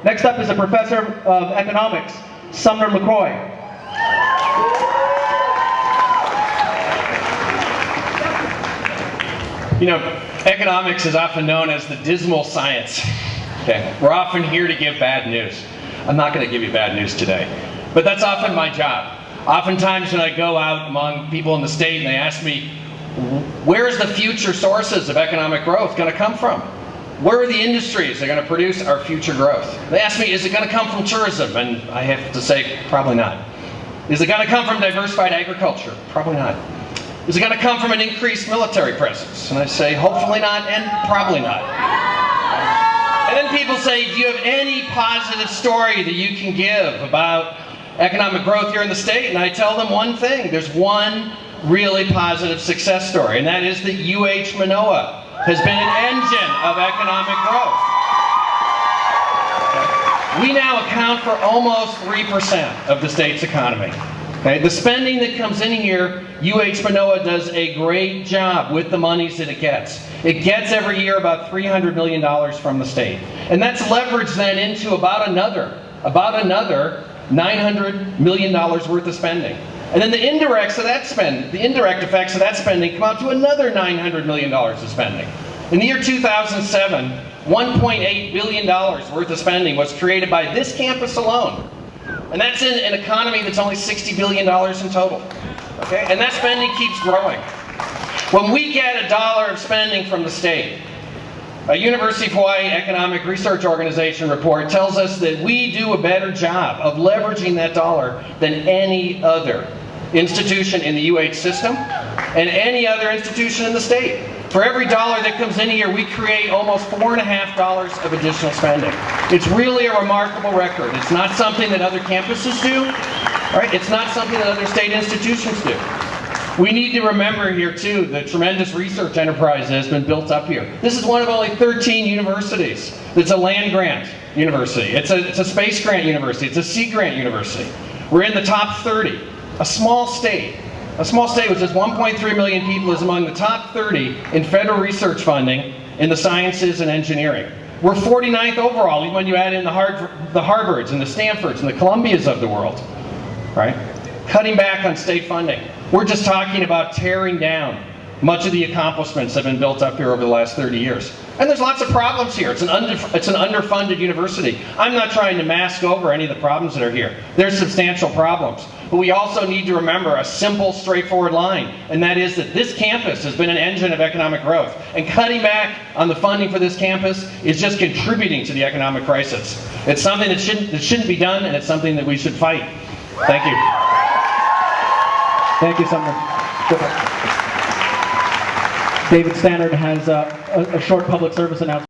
Next up is a professor of economics, Sumner Croix. You know, economics is often known as the dismal science. Okay, we're often here to give bad news. I'm not going to give you bad news today, but that's often my job. Oftentimes when I go out among people in the state and they ask me, where's the future sources of economic growth going to come from? Where are the industries that are going to produce our future growth? They ask me, is it going to come from tourism? And I have to say, probably not. Is it going to come from diversified agriculture? Probably not. Is it going to come from an increased military presence? And I say, hopefully not, and probably not. And then people say, do you have any positive story that you can give about economic growth here in the state? And I tell them one thing. There's one really positive success story, and that is that Manoa has been an engine of economic growth. Okay. We now account for almost 3% of the state's economy. Okay. The spending that comes in here, Manoa does a great job with the monies that it gets. It gets every year about $300 million from the state. And that's leveraged then into about another $900 million worth of spending. And then the indirect effects of that spending come out to another $900 million of spending. In the year 2007, $1.8 billion worth of spending was created by this campus alone. And that's in an economy that's only $60 billion in total. Okay? And that spending keeps growing. When we get $1 of spending from the state, a University of Hawaii Economic Research Organization report tells us that we do a better job of leveraging that dollar than any other institution in the UH system and any other institution in the state. For every dollar that comes in here, we create almost $4.50 of additional spending. It's really a remarkable record. It's not something that other campuses do, right? It's not something that other state institutions do. We need to remember here, too, the tremendous research enterprise that has been built up here. This is one of only 13 universities that's a land grant university. It's a space grant university. It's a sea grant university. We're in the top 30. A small state with just 1.3 million people is among the top 30 in federal research funding in the sciences and engineering. We're 49th overall, even when you add in the Harvards and the Stanfords and the Columbias of the world, right? Cutting back on state funding. We're just talking about tearing down much of the accomplishments that have been built up here over the last 30 years. And there's lots of problems here. It's an underfunded university. I'm not trying to mask over any of the problems that are here. There's substantial problems. But we also need to remember a simple, straightforward line, and that is that this campus has been an engine of economic growth. And cutting back on the funding for this campus is just contributing to the economic crisis. It's something that shouldn't be done, and it's something that we should fight. Thank you. Thank you, Sumner. David Stannard has a short public service announcement.